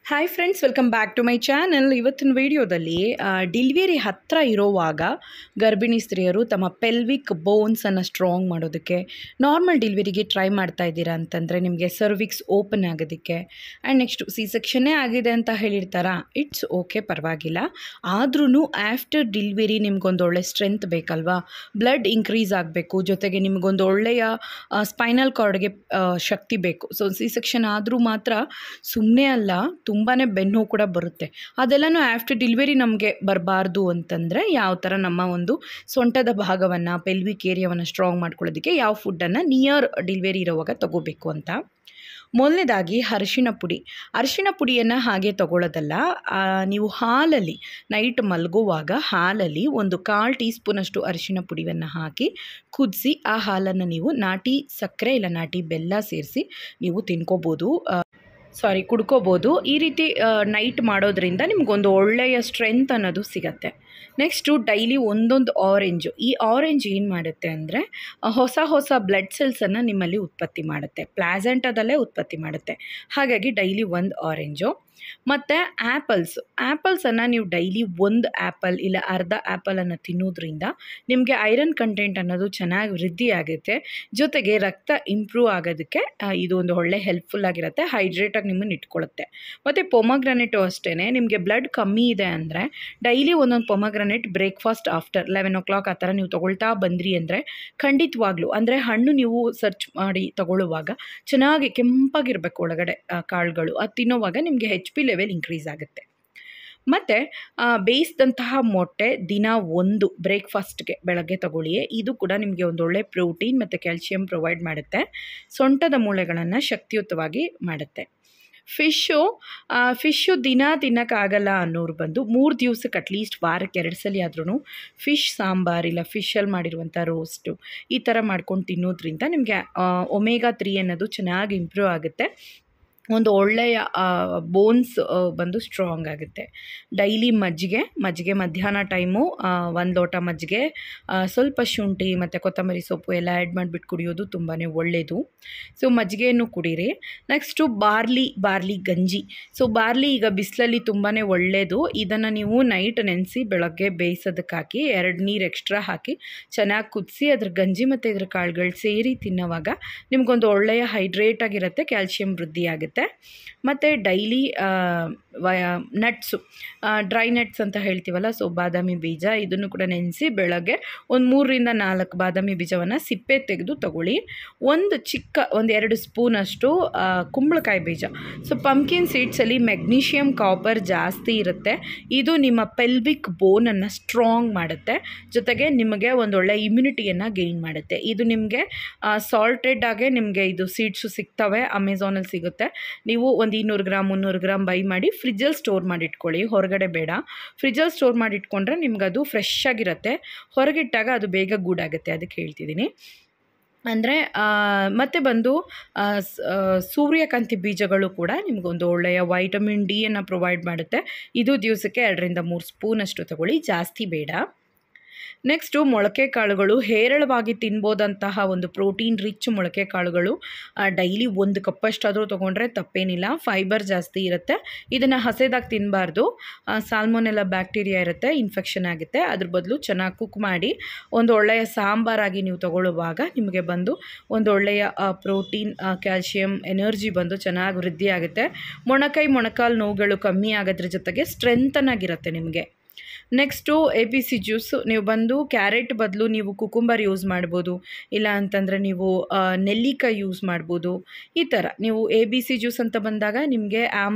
Hi friends, welcome back to my channel. ಇವತ್ತಿನ ವಿಡಿಯೋದಲ್ಲಿ delivery ಹತ್ತಿರ ಇರೋವಾಗ ಗರ್ಭಿಣಿ ಸ್ತ್ರೀಯರು ತಮ್ಮ ಪೆಲ್ವಿಕ್ ಬೋನ್ಸನ್ನು ಸ್ಟ್ರಾಂಗ್ ಮಾಡೋದಕ್ಕೆ, ನಾರ್ಮಲ್ ಡೆಲಿವರಿಗೆ ಟ್ರೈ ಮಾಡ್ತಾ ಇದ್ದೀರಾ ಅಂತಂದರೆ ನಿಮಗೆ ಸರ್ವಿಕ್ಸ್ ಓಪನ್ ಆಗೋದಕ್ಕೆ ಆ್ಯಂಡ್ ನೆಕ್ಸ್ಟು ಸಿ ಸೆಕ್ಷನ್ನೇ ಆಗಿದೆ ಅಂತ ಹೇಳಿರ್ತಾರಾ, ಇಟ್ಸ್ ಓಕೆ, ಪರವಾಗಿಲ್ಲ. ಆದ್ರೂ ಆಫ್ಟರ್ ಡೆಲಿವರಿ ನಿಮ್ಗೊಂದು ಒಳ್ಳೆ ಸ್ಟ್ರೆಂತ್ ಬೇಕಲ್ವಾ, ಬ್ಲಡ್ ಇನ್ಕ್ರೀಸ್ ಆಗಬೇಕು, ಜೊತೆಗೆ ನಿಮಗೊಂದು ಒಳ್ಳೆಯ ಸ್ಪೈನಲ್ ಕಾರ್ಡ್ಗೆ ಶಕ್ತಿ ಬೇಕು. ಸೊ ಸಿ ಸೆಕ್ಷನ್ ಆದರೂ ಮಾತ್ರ ಸುಮ್ಮನೆ ಅಲ್ಲ, ತುಂಬಾ ಬೆನ್ನು ಕೂಡ ಬರುತ್ತೆ. ಅದೆಲ್ಲನೂ ಆಫ್ಟರ್ ಡೆಲಿವರಿ ನಮಗೆ ಬರಬಾರ್ದು ಅಂತಂದರೆ ಯಾವ ಥರ ನಮ್ಮ ಒಂದು ಸೊಂಟದ ಭಾಗವನ್ನು, ಪೆಲ್ವಿಕ್ ಏರಿಯಾವನ್ನು ಸ್ಟ್ರಾಂಗ್ ಮಾಡ್ಕೊಳ್ಳೋದಕ್ಕೆ ಯಾವ ಫುಡ್ಡನ್ನು ನಿಯರ್ ಡೆಲಿವರಿ ಇರೋವಾಗ ತಗೋಬೇಕು ಅಂತ. ಮೊದಲನೇದಾಗಿ ಅರಿಶಿಣ ಪುಡಿಯನ್ನು ಹಾಗೆ ತಗೊಳ್ಳೋದಲ್ಲ. ನೀವು ಹಾಲಲ್ಲಿ ನೈಟ್ ಮಲಗುವಾಗ ಹಾಲಲ್ಲಿ 1/4 ಟೀ ಸ್ಪೂನಷ್ಟು ಅರಿಶಿಣ ಪುಡಿಯನ್ನು ಹಾಕಿ ಕುದಿಸಿ ಆ ಹಾಲನ್ನು ನೀವು ನಾಟಿ ಸಕ್ಕರೆ ಇಲ್ಲ ನಾಟಿ ಬೆಲ್ಲ ಸೇರಿಸಿ ನೀವು ಕುಡ್ಕೋಬೋದು. ಈ ರೀತಿ ನೈಟ್ ಮಾಡೋದ್ರಿಂದ ನಿಮಗೊಂದು ಒಳ್ಳೆಯ ಸ್ಟ್ರೆಂತ್ ಅನ್ನೋದು ಸಿಗತ್ತೆ. ನೆಕ್ಸ್ಟು ಡೈಲಿ ಒಂದೊಂದು ಆರೆಂಜು. ಈ ಆರೆಂಜ್ ಏನು ಮಾಡುತ್ತೆ ಅಂದರೆ ಹೊಸ ಬ್ಲಡ್ ಸೆಲ್ಸನ್ನು ನಿಮ್ಮಲ್ಲಿ ಉತ್ಪತ್ತಿ ಮಾಡುತ್ತೆ, ಪ್ಲಾಸೆಂಟಾದಲ್ಲೇ ಉತ್ಪತ್ತಿ ಮಾಡುತ್ತೆ. ಹಾಗಾಗಿ ಡೈಲಿ ಒಂದು ಆರೆಂಜು. ಮತ್ತು ಆ್ಯಪಲ್ಸನ್ನು ನೀವು ಡೈಲಿ 1 ಆ್ಯಪಲ್ ಇಲ್ಲ ಅರ್ಧ ಆ್ಯಪಲನ್ನು ತಿನ್ನೋದ್ರಿಂದ ನಿಮಗೆ ಐರನ್ ಕಂಟೆಂಟ್ ಅನ್ನೋದು ಚೆನ್ನಾಗಿ ವೃದ್ಧಿ ಆಗುತ್ತೆ. ಜೊತೆಗೆ ರಕ್ತ ಇಂಪ್ರೂವ್ ಆಗೋದಕ್ಕೆ ಇದು ಒಂದು ಒಳ್ಳೆ ಹೆಲ್ಪ್ಫುಲ್ ಆಗಿರುತ್ತೆ, ಹೈಡ್ರೇಟಾಗಿ ನಿಮ್ಮನ್ನು ಇಟ್ಕೊಳ್ಳುತ್ತೆ. ಮತ್ತು ಪೊಮಗ್ರಾನೇಟು ಅಷ್ಟೇ, ನಿಮಗೆ ಬ್ಲಡ್ ಕಮ್ಮಿ ಇದೆ ಅಂದರೆ ಡೈಲಿ ಒಂದೊಂದು ಪೊಮಗ್ರಾನೇಟ್ ಬ್ರೇಕ್ಫಾಸ್ಟ್ ಆಫ್ಟರ್ 11 o'clock ಆ ಥರ ನೀವು ತೊಗೊಳ್ತಾ ಬಂದ್ರಿ ಅಂದರೆ ಖಂಡಿತವಾಗ್ಲೂ, ಅಂದರೆ ಹಣ್ಣು ನೀವು ಸರ್ಚ್ ಮಾಡಿ ತಗೊಳ್ಳುವಾಗ ಚೆನ್ನಾಗಿ ಕೆಂಪಾಗಿರಬೇಕು ಒಳಗಡೆ ಕಾಳುಗಳು, ಅದು ತಿನ್ನೋವಾಗ ನಿಮಗೆ HP ಲೆವೆಲ್ ಇನ್ಕ್ರೀಸ್ ಆಗುತ್ತೆ. ಮತ್ತು ಬೇಯಿಸಿದಂತಹ ಮೊಟ್ಟೆ ದಿನ 1 ಬ್ರೇಕ್ಫಾಸ್ಟ್ಗೆ ಬೆಳಗ್ಗೆ ತಗೊಳ್ಳಿ. ಇದು ಕೂಡ ನಿಮಗೆ ಒಂದೊಳ್ಳೆ ಪ್ರೋಟೀನ್ ಮತ್ತು ಕ್ಯಾಲ್ಶಿಯಂ ಪ್ರೊವೈಡ್ ಮಾಡುತ್ತೆ, ಸೊಂಟದ ಮೂಳೆಗಳನ್ನು ಶಕ್ತಿಯುತವಾಗಿ ಮಾಡುತ್ತೆ. ಫಿಶ್ಶು ದಿನ ತಿನ್ನೋಕ್ಕಾಗಲ್ಲ ಅನ್ನೋರು ಬಂದು 3 ದಿವಸಕ್ಕೆ ಅಟ್ಲೀಸ್ಟ್ ವಾರಕ್ಕೆ 2 ಸಲ ಆದ್ರೂ ಫಿಶ್ ಸಾಂಬಾರ್ ಇಲ್ಲ ಫಿಶಲ್ಲಿ ಮಾಡಿರುವಂಥ ರೋಸ್ಟು ಈ ಥರ ಮಾಡ್ಕೊಂಡು ತಿನ್ನೋದ್ರಿಂದ ನಿಮಗೆ ಒಮೆಗಾ 3 ಅನ್ನೋದು ಚೆನ್ನಾಗಿ ಇಂಪ್ರೂವ್ ಆಗುತ್ತೆ. ಒಂದು ಒಳ್ಳೆಯ ಬೋನ್ಸ್ ಬಂದು ಸ್ಟ್ರಾಂಗ್ ಆಗುತ್ತೆ. ಡೈಲಿ ಮಜ್ಜಿಗೆ ಮಧ್ಯಾಹ್ನ ಟೈಮು 1 ಲೋಟ ಮಜ್ಜಿಗೆ, ಸ್ವಲ್ಪ ಶುಂಠಿ ಮತ್ತು ಕೊತ್ತಂಬರಿ ಸೊಪ್ಪು ಎಲ್ಲ ಆ್ಯಡ್ ಮಾಡಿಬಿಟ್ಟು ಕುಡಿಯೋದು ತುಂಬಾ ಒಳ್ಳೆಯದು. ಸೊ ಮಜ್ಜಿಗೆಯನ್ನು ಕುಡೀರಿ. ನೆಕ್ಸ್ಟು ಬಾರ್ಲಿ ಗಂಜಿ. ಸೊ ಬಾರ್ಲಿ ಈಗ ಬಿಸಿಲಲ್ಲಿ ತುಂಬಾ ಒಳ್ಳೆಯದು. ಇದನ್ನು ನೀವು ನೈಟ್ ನೆನೆಸಿ ಬೆಳಗ್ಗೆ ಬೇಯಿಸೋದಕ್ಕೆ ಹಾಕಿ 2 ನೀರು ಎಕ್ಸ್ಟ್ರಾ ಹಾಕಿ ಚೆನ್ನಾಗಿ ಕುದಿಸಿ ಅದ್ರ ಗಂಜಿ ಮತ್ತು ಇದ್ರ ಕಾಳುಗಳು ಸೇರಿ ತಿನ್ನೋವಾಗ ನಿಮಗೊಂದು ಒಳ್ಳೆಯ ಹೈಡ್ರೇಟ್ ಆಗಿರುತ್ತೆ, ಕ್ಯಾಲ್ಶಿಯಂ ವೃದ್ಧಿ ಆಗುತ್ತೆ. ಮತ್ತು ಡೈಲಿ ನಟ್ಸು, ಡ್ರೈ ನಟ್ಸ್ ಅಂತ ಹೇಳ್ತೀವಲ್ಲ, ಸೊ ಬಾದಾಮಿ ಬೀಜ, ಇದನ್ನು ಕೂಡ ನೆನೆಸಿ ಬೆಳಗ್ಗೆ ಒಂದು 3 ರಿಂದ 4 ಬಾದಾಮಿ ಬೀಜವನ್ನು ಸಿಪ್ಪೆ ತೆಗೆದು ತಗೊಳ್ಳಿ. ಒಂದು 2 ಸ್ಪೂನಷ್ಟು ಕುಂಬಳಕಾಯಿ ಬೀಜ. ಸೊ ಪಂಪ್ಕಿನ್ ಸೀಡ್ಸಲ್ಲಿ ಮೆಗ್ನೀಷಿಯಮ್ ಕಾಪರ್ ಜಾಸ್ತಿ ಇರುತ್ತೆ. ಇದು ನಿಮ್ಮ ಪೆಲ್ವಿಕ್ ಬೋನನ್ನು ಸ್ಟ್ರಾಂಗ್ ಮಾಡುತ್ತೆ, ಜೊತೆಗೆ ನಿಮಗೆ ಒಂದೊಳ್ಳೆ ಇಮ್ಯುನಿಟಿಯನ್ನು ಗೇನ್ ಮಾಡುತ್ತೆ. ಇದು ನಿಮಗೆ ಸಾಲ್ಟೆಡ್ ಆಗೇ ನಿಮಗೆ ಇದು ಸೀಡ್ಸು ಸಿಗ್ತವೆ, ಅಮೆಝಾನಲ್ಲಿ ಸಿಗುತ್ತೆ. ನೀವು ಒಂದು 200 ಗ್ರಾಮ್ 300 ಗ್ರಾಮ್ ಬೈ ಮಾಡಿ ಫ್ರಿಜ್ಜಲ್ಲಿ ಸ್ಟೋರ್ ಮಾಡಿಟ್ಕೊಳ್ಳಿ, ಹೊರಗಡೆ ಬೇಡ. ಫ್ರಿಜ್ಜಲ್ಲಿ ಸ್ಟೋರ್ ಮಾಡಿಟ್ಕೊಂಡ್ರೆ ನಿಮ್ಗದು ಫ್ರೆಶ್ ಆಗಿರುತ್ತೆ, ಹೊರಗಿಟ್ಟಾಗ ಅದು ಬೇಗ ಗೂಡಾಗುತ್ತೆ, ಅದಕ್ಕೆ ಹೇಳ್ತಿದ್ದೀನಿ. ಅಂದರೆ ಮತ್ತು ಬಂದು ಸೂರ್ಯಕಾಂತಿ ಬೀಜಗಳು ಕೂಡ ನಿಮಗೊಂದು ಒಳ್ಳೆಯ ವೈಟಮಿನ್ D ಅನ್ನು ಪ್ರೊವೈಡ್ ಮಾಡುತ್ತೆ. ಇದು ದಿವಸಕ್ಕೆ 2 ರಿಂದ 3 ಸ್ಪೂನಷ್ಟು ತಗೊಳ್ಳಿ, ಜಾಸ್ತಿ ಬೇಡ. ನೆಕ್ಸ್ಟು ಮೊಳಕೆ ಕಾಳುಗಳು, ಹೇರಳವಾಗಿ ತಿನ್ಬೋದಂತಹ ಒಂದು ಪ್ರೋಟೀನ್ ರಿಚ್ ಮೊಳಕೆ ಕಾಳುಗಳು. ಡೈಲಿ 1 ಕಪ್ಪಷ್ಟಾದರೂ ತೊಗೊಂಡ್ರೆ ತಪ್ಪೇನಿಲ್ಲ, ಫೈಬರ್ ಜಾಸ್ತಿ ಇರುತ್ತೆ. ಇದನ್ನು ಹಸೆದಾಗಿ ತಿನ್ನಬಾರ್ದು, ಸಾಲ್ಮೊನೆಲ್ಲಾ ಬ್ಯಾಕ್ಟೀರಿಯಾ ಇರುತ್ತೆ, ಇನ್ಫೆಕ್ಷನ್ ಆಗುತ್ತೆ. ಅದ್ರ ಬದಲು ಚೆನ್ನಾಗಿ ಕುಕ್ ಮಾಡಿ ಒಂದು ಒಳ್ಳೆಯ ಸಾಂಬಾರಾಗಿ ನೀವು ತಗೊಳ್ಳುವಾಗ ನಿಮಗೆ ಬಂದು ಒಂದು ಒಳ್ಳೆಯ ಪ್ರೋಟೀನ್, ಕ್ಯಾಲ್ಶಿಯಂ, ಎನರ್ಜಿ ಬಂದು ಚೆನ್ನಾಗಿ ವೃದ್ಧಿ ಆಗುತ್ತೆ. ಮೊಣಕಾಲು ನೋವುಗಳು ಕಮ್ಮಿ ಆಗೋದ್ರ ಜೊತೆಗೆ ಸ್ಟ್ರೆಂತನ್ನಾಗಿರುತ್ತೆ ನಿಮಗೆ. Next APC juice. ನೀವು ಬಂದು ಕ್ಯಾರೆಟ್ ಬದಲು ನೀವು ಕುಕುಂಬರ್ ಯೂಸ್ ಮಾಡ್ಬೋದು, ಇಲ್ಲ ಅಂತಂದರೆ ನೀವು ನೆಲ್ಲಿಕಾಯಿ ಯೂಸ್ ಮಾಡ್ಬೋದು. ಈ ಥರ ನೀವು ABC ಜ್ಯೂಸ್ ಅಂತ ಬಂದಾಗ ನಿಮಗೆ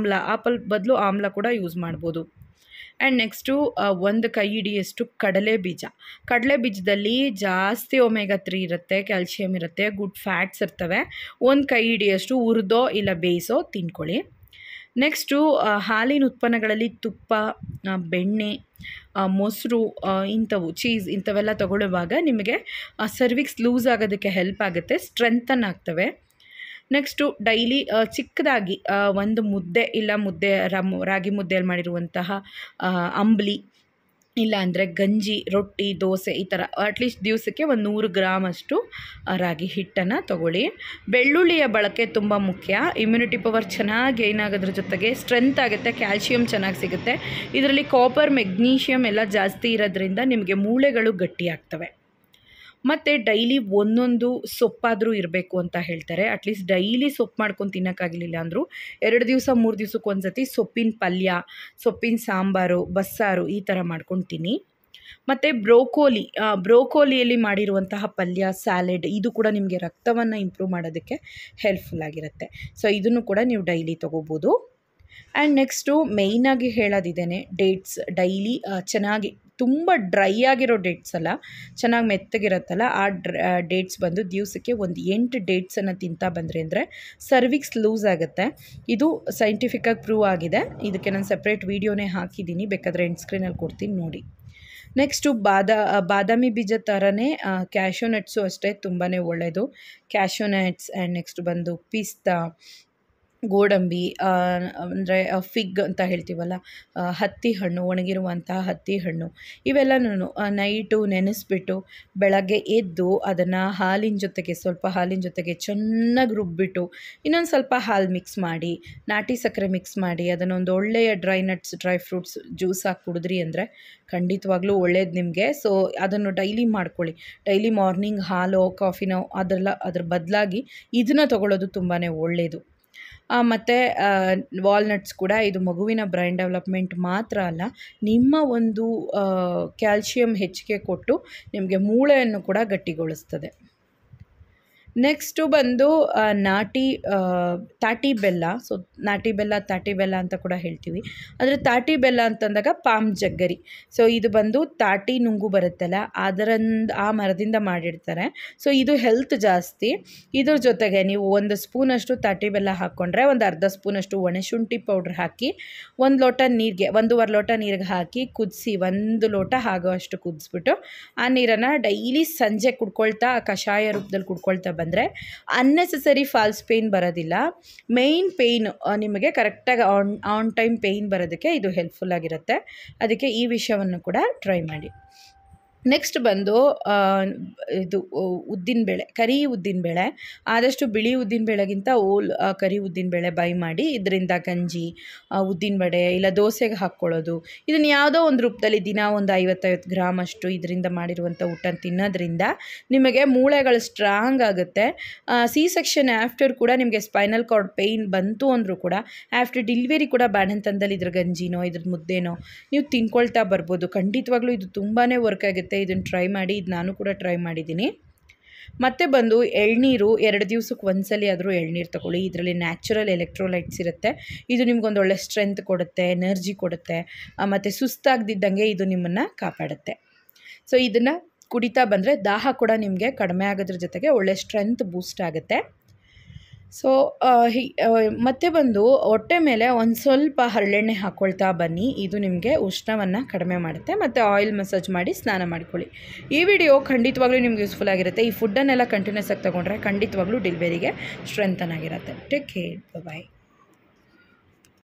ಆಪಲ್ ಬದಲು ಆಮ್ಲ ಕೂಡ ಯೂಸ್ ಮಾಡ್ಬೋದು. ಆ್ಯಂಡ್ ನೆಕ್ಸ್ಟು 1 ಕೈ ಹಿಡಿಯಷ್ಟು ಕಡಲೆ ಬೀಜದಲ್ಲಿ ಜಾಸ್ತಿ ಒಮೆಗಾ 3 ಇರುತ್ತೆ, ಕ್ಯಾಲ್ಶಿಯಂ ಇರುತ್ತೆ, ಗುಡ್ ಫ್ಯಾಟ್ಸ್ ಇರ್ತವೆ. 1 ಕೈ ಹಿಡಿಯಷ್ಟು ಹುರಿದೋ ಇಲ್ಲ ಬೇಯಿಸೋ ತಿನ್ಕೊಳ್ಳಿ. ನೆಕ್ಸ್ಟು ಹಾಲಿನ ಉತ್ಪನ್ನಗಳಲ್ಲಿ ತುಪ್ಪ, ಬೆಣ್ಣೆ, ಮೊಸರು, ಚೀಸ್ ಇಂಥವೆಲ್ಲ ತಗೊಳ್ಳುವಾಗ ನಿಮಗೆ ಸರ್ವಿಕ್ಸ್ ಲೂಸ್ ಆಗೋದಕ್ಕೆ ಹೆಲ್ಪ್ ಆಗುತ್ತೆ, ಸ್ಟ್ರೆಂಥನ್ ಆಗ್ತವೆ. ನೆಕ್ಸ್ಟು ಡೈಲಿ ಚಿಕ್ಕದಾಗಿ 1 ಮುದ್ದೆ ಇಲ್ಲ ರಾಗಿ ಮುದ್ದೆಯಲ್ಲಿ ಮಾಡಿರುವಂತಹ ಅಂಬಲಿ ಇಲ್ಲ ಅಂದರೆ ಗಂಜಿ, ರೊಟ್ಟಿ, ದೋಸೆ ಈ ಥರ ಅಟ್ಲೀಸ್ಟ್ ದಿವಸಕ್ಕೆ ಒಂದು 100 ಗ್ರಾಮಷ್ಟು ರಾಗಿ ಹಿಟ್ಟನ್ನು ತಗೊಳ್ಳಿ. ಬೆಳ್ಳುಳ್ಳಿಯ ಬಳಕೆ ತುಂಬ ಮುಖ್ಯ. ಇಮ್ಯುನಿಟಿ ಪವರ್ ಚೆನ್ನಾಗಿ ಗೈನ್ ಆಗೋದ್ರ ಜೊತೆಗೆ ಸ್ಟ್ರೆಂತ್ ಆಗುತ್ತೆ, ಕ್ಯಾಲ್ಶಿಯಂ ಚೆನ್ನಾಗಿ ಸಿಗುತ್ತೆ. ಇದರಲ್ಲಿ ಕಾಪರ್, ಮೆಗ್ನೀಷಿಯಮ್ ಎಲ್ಲ ಜಾಸ್ತಿ ಇರೋದ್ರಿಂದ ನಿಮಗೆ ಮೂಳೆಗಳು ಗಟ್ಟಿಯಾಗ್ತವೆ. ಮತ್ತು ಡೈಲಿ ಒಂದೊಂದು ಸೊಪ್ಪಾದರೂ ಇರಬೇಕು ಅಂತ ಹೇಳ್ತಾರೆ. ಅಟ್ಲೀಸ್ಟ್ ಡೈಲಿ ಸೊಪ್ಪು ಮಾಡ್ಕೊಂಡು ತಿನ್ನೋಕ್ಕಾಗಲಿಲ್ಲ ಅಂದರೂ 2 ದಿವಸ 3 ದಿವಸಕ್ಕೆ ಒಂದು ಸತಿ ಸೊಪ್ಪಿನ ಪಲ್ಯ, ಸೊಪ್ಪಿನ ಸಾಂಬಾರು, ಬಸ್ಸಾರು ಈ ಥರ ಮಾಡ್ಕೊಂಡು ತಿನ್ನಿ. ಮತ್ತು ಬ್ರೋಕೋಲಿಯಲ್ಲಿ ಮಾಡಿರುವಂತಹ ಪಲ್ಯ, ಸ್ಯಾಲೆಡ್ ಇದು ಕೂಡ ನಿಮಗೆ ರಕ್ತವನ್ನು ಇಂಪ್ರೂವ್ ಮಾಡೋದಕ್ಕೆ ಹೆಲ್ಪ್ಫುಲ್ ಆಗಿರುತ್ತೆ. ಸೊ ಇದನ್ನು ಕೂಡ ನೀವು ಡೈಲಿ ತೊಗೋಬೋದು. ಆ್ಯಂಡ್ ನೆಕ್ಸ್ಟು ಮೇಯ್ನಾಗಿ ಹೇಳೋದಿದ್ದೇನೆ, ಡೇಟ್ಸ್ ಡೈಲಿ ಚೆನ್ನಾಗಿ ತುಂಬ ಡ್ರೈ ಆಗಿರೋ ಡೇಟ್ಸ್ ಅಲ್ಲ, ಚೆನ್ನಾಗಿ ಮೆತ್ತಗಿರುತ್ತಲ್ಲ ಆ ಡೇಟ್ಸ್ ಬಂದು ದಿವಸಕ್ಕೆ ಒಂದು 8 ಡೇಟ್ಸನ್ನು ತಿಂತಾ ಬಂದರೆ ಅಂದರೆ ಸರ್ವಿಕ್ಸ್ ಲೂಸ್ ಆಗುತ್ತೆ. ಇದು ಸೈಂಟಿಫಿಕ್ಕಾಗಿ ಪ್ರೂವ್ ಆಗಿದೆ. ಇದಕ್ಕೆ ನಾನು ಸಪ್ರೇಟ್ ವೀಡಿಯೋನೇ ಹಾಕಿದ್ದೀನಿ, ಬೇಕಾದರೆ ಎಂಡ್ ಸ್ಕ್ರೀನಲ್ಲಿ ಕೊಡ್ತೀನಿ ನೋಡಿ. ನೆಕ್ಸ್ಟು ಬಾದಾಮಿ ಬೀಜ ಥರನೇ ಕ್ಯಾಶ್ಯೂ ನಟ್ಸು ಅಷ್ಟೇ ತುಂಬಾ ಒಳ್ಳೆಯದು. ಕ್ಯಾಶ್ಯೂ ನಟ್ಸ್ ಆ್ಯಂಡ್ ನೆಕ್ಸ್ಟ್ ಬಂದು ಪಿಸ್ತಾ, ಗೋಡಂಬಿ, ಅಂದರೆ ಫಿಗ್ ಅಂತ ಹೇಳ್ತೀವಲ್ಲ, ಹತ್ತಿ ಹಣ್ಣು, ಒಣಗಿರುವಂತಹ ಹತ್ತಿ ಹಣ್ಣು, ಇವೆಲ್ಲನೂ ನೈಟು ನೆನೆಸ್ಬಿಟ್ಟು ಬೆಳಗ್ಗೆ ಎದ್ದು ಅದನ್ನು ಸ್ವಲ್ಪ ಹಾಲಿನ ಜೊತೆಗೆ ಚೆನ್ನಾಗಿ ರುಬ್ಬಿಟ್ಟು ಇನ್ನೊಂದು ಸ್ವಲ್ಪ ಹಾಲು ಮಿಕ್ಸ್ ಮಾಡಿ, ನಾಟಿ ಸಕ್ಕರೆ ಮಿಕ್ಸ್ ಮಾಡಿ ಅದನ್ನೊಂದು ಒಳ್ಳೆಯ ಡ್ರೈ ಫ್ರೂಟ್ಸ್ ಜ್ಯೂಸ್ ಹಾಕಿ ಕುಡಿದ್ರಿ ಅಂದರೆ ಖಂಡಿತವಾಗ್ಲೂ ಒಳ್ಳೇದು ನಿಮಗೆ. ಸೊ ಅದನ್ನು ಡೈಲಿ ಮಾಡ್ಕೊಳ್ಳಿ. ಡೈಲಿ ಮಾರ್ನಿಂಗ್ ಹಾಲೋ ಕಾಫಿನೋ ಅದ್ರ ಬದಲಾಗಿ ಇದನ್ನು ತೊಗೊಳ್ಳೋದು ತುಂಬಾ ಒಳ್ಳೆಯದು. ಮತ್ತು ವಾಲ್ನಟ್ಸ್ ಕೂಡ ಇದು ಮಗುವಿನ ಬ್ರೈನ್ ಡೆವಲಪ್ಮೆಂಟ್ ಮಾತ್ರ ಅಲ್ಲ, ನಿಮ್ಮ ಒಂದು ಕ್ಯಾಲ್ಶಿಯಂ ಹೆಚ್ಚಿಗೆ ಕೊಟ್ಟು ನಿಮಗೆ ಮೂಳೆಯನ್ನು ಕೂಡ ಗಟ್ಟಿಗೊಳಿಸ್ತದೆ. ನೆಕ್ಸ್ಟು ಬಂದು ತಾಟಿ ಬೆಲ್ಲ. ಸೊ ತಾಟಿ ಬೆಲ್ಲ ಅಂತ ಕೂಡ ಹೇಳ್ತೀವಿ. ಆದರೆ ತಾಟಿ ಬೆಲ್ಲ ಅಂತಂದಾಗ ಪಾಮ್ ಜಗ್ಗರಿ. ಸೊ ಇದು ಬಂದು ತಾಟಿ ನುಂಗು ಬರುತ್ತಲ್ಲ ಆ ಮರದಿಂದ ಮಾಡಿರ್ತಾರೆ. ಸೊ ಇದು ಹೆಲ್ತ್ ಜಾಸ್ತಿ. ಇದ್ರ ಜೊತೆಗೆ ನೀವು 1 ಸ್ಪೂನಷ್ಟು ತಾಟಿ ಬೆಲ್ಲ ಹಾಕ್ಕೊಂಡ್ರೆ ಒಂದು ಅರ್ಧ ಸ್ಪೂನಷ್ಟು ಒಣಶುಂಠಿ ಪೌಡ್ರ್ ಹಾಕಿ 1 ಲೋಟ ನೀರಿಗೆ 1.5 ಲೋಟ ನೀರಿಗೆ ಹಾಕಿ ಕುದಿಸಿ 1 ಲೋಟ ಆಗೋಷ್ಟು ಕುದಿಸ್ಬಿಟ್ಟು ಆ ನೀರನ್ನು ಡೈಲಿ ಸಂಜೆ ಕುಡ್ಕೊಳ್ತಾ ಕಷಾಯ ರೂಪದಲ್ಲಿ ಕುಡ್ಕೊಳ್ತಾ ಬಂದರೆ ಅನ್ನೆಸೆಸರಿ ಫಾಲ್ಸ್ ಪೇಯ್ನ್ ಬರೋದಿಲ್ಲ. ಮೇಯ್ನ್ ಪೇಯ್ನ್ ನಿಮಗೆ ಕರೆಕ್ಟಾಗಿ ಆನ್ ಟೈಮ್ ಪೇಯ್ನ್ ಬರೋದಕ್ಕೆ ಇದು ಹೆಲ್ಪ್ಫುಲ್ ಆಗಿರುತ್ತೆ. ಅದಕ್ಕೆ ಈ ವಿಷಯವನ್ನು ಕೂಡ ಟ್ರೈ ಮಾಡಿ. ನೆಕ್ಸ್ಟ್ ಬಂದು ಇದು ಉದ್ದಿನಬೇಳೆ, ಕರಿ ಉದ್ದಿನಬೇಳೆ. ಆದಷ್ಟು ಬಿಳಿ ಉದ್ದಿನಬೇಳೆಗಿಂತ ಕರಿ ಉದ್ದಿನಬೇಳೆ ಬೈ ಮಾಡಿ ಇದರಿಂದ ಗಂಜಿ, ಉದ್ದಿನವಡೆ ಇಲ್ಲ ದೋಸೆಗೆ ಹಾಕ್ಕೊಳ್ಳೋದು. ಇದನ್ನು ಯಾವುದೋ ಒಂದು ರೂಪದಲ್ಲಿ ದಿನ ಒಂದು 50 ಗ್ರಾಮ್ ಅಷ್ಟು ಇದರಿಂದ ಮಾಡಿರುವಂಥ ಊಟ ತಿನ್ನೋದ್ರಿಂದ ನಿಮಗೆ ಮೂಳೆಗಳು ಸ್ಟ್ರಾಂಗ್ ಆಗುತ್ತೆ. ಸೆಕ್ಷನ್ ಆಫ್ಟರ್ ಕೂಡ ನಿಮಗೆ ಸ್ಪೈನಲ್ ಕಾರ್ಡ್ ಪೇಯ್ನ್ ಬಂತು ಅಂದರೂ ಕೂಡ ಆಫ್ಟರ್ ಡೆಲಿವರಿ ಕೂಡ ಬಾಣಂತನದಲ್ಲಿ ಇದ್ರ ಗಂಜಿನೋ ಇದ್ರ ಮುದ್ದೆನೋ ನೀವು ತಿನ್ಕೊಳ್ತಾ ಬರ್ಬೋದು. ಖಂಡಿತವಾಗ್ಲೂ ಇದು ತುಂಬಾ ವರ್ಕ್ ಆಗುತ್ತೆ. ಇದನ್ನು ಟ್ರೈ ಮಾಡಿ. ಇದು ನಾನು ಕೂಡ ಟ್ರೈ ಮಾಡಿದ್ದೀನಿ. ಮತ್ತು ಬಂದು ಎಳ್ನೀರು 2 ದಿವಸಕ್ಕೆ ಒಂದ್ಸಲಿ ಆದರೂ ಎಳ್ನೀರು ತಗೊಳ್ಳಿ. ಇದರಲ್ಲಿ ನ್ಯಾಚುರಲ್ ಎಲೆಕ್ಟ್ರೋಲೈಟ್ಸ್ ಇರುತ್ತೆ. ಇದು ನಿಮ್ಗೊಂದು ಒಳ್ಳೆ ಸ್ಟ್ರೆಂತ್ ಕೊಡುತ್ತೆ, ಎನರ್ಜಿ ಕೊಡುತ್ತೆ, ಮತ್ತು ಸುಸ್ತಾಗದಿದ್ದಂಗೆ ಇದು ನಿಮ್ಮನ್ನು ಕಾಪಾಡುತ್ತೆ. ಸೊ ಇದನ್ನು ಕುಡಿತಾ ಬಂದರೆ ದಾಹ ಕೂಡ ನಿಮಗೆ ಕಡಿಮೆ ಆಗೋದ್ರ ಜೊತೆಗೆ ಒಳ್ಳೆ ಸ್ಟ್ರೆಂತ್ ಬೂಸ್ಟ್ ಆಗುತ್ತೆ. ಸೊ ಮತ್ತೆ ಬಂದು ಹೊಟ್ಟೆ ಮೇಲೆ ಒಂದು ಸ್ವಲ್ಪ ಹರಳೆಣ್ಣೆ ಹಾಕ್ಕೊಳ್ತಾ ಬನ್ನಿ. ಇದು ನಿಮಗೆ ಉಷ್ಣವನ್ನು ಕಡಿಮೆ ಮಾಡುತ್ತೆ. ಮತ್ತು ಆಯಿಲ್ ಮಸಾಜ್ ಮಾಡಿ ಸ್ನಾನ ಮಾಡ್ಕೊಳ್ಳಿ. ಈ ವಿಡಿಯೋ ಖಂಡಿತವಾಗ್ಲೂ ನಿಮ್ಗೆ ಯೂಸ್ಫುಲ್ ಆಗಿರುತ್ತೆ. ಈ ಫುಡ್ಡನ್ನೆಲ್ಲ ಕಂಟಿನ್ಯೂಸ್ ಆಗಿ ತೊಗೊಂಡ್ರೆ ಖಂಡಿತವಾಗ್ಲೂ ಡೆಲಿವರಿಗೆ ಸ್ಟ್ರೆಂಥನ್ ಆಗಿರುತ್ತೆ. ಟೇಕ್ ಕೇರ್, ಬಾಯ್.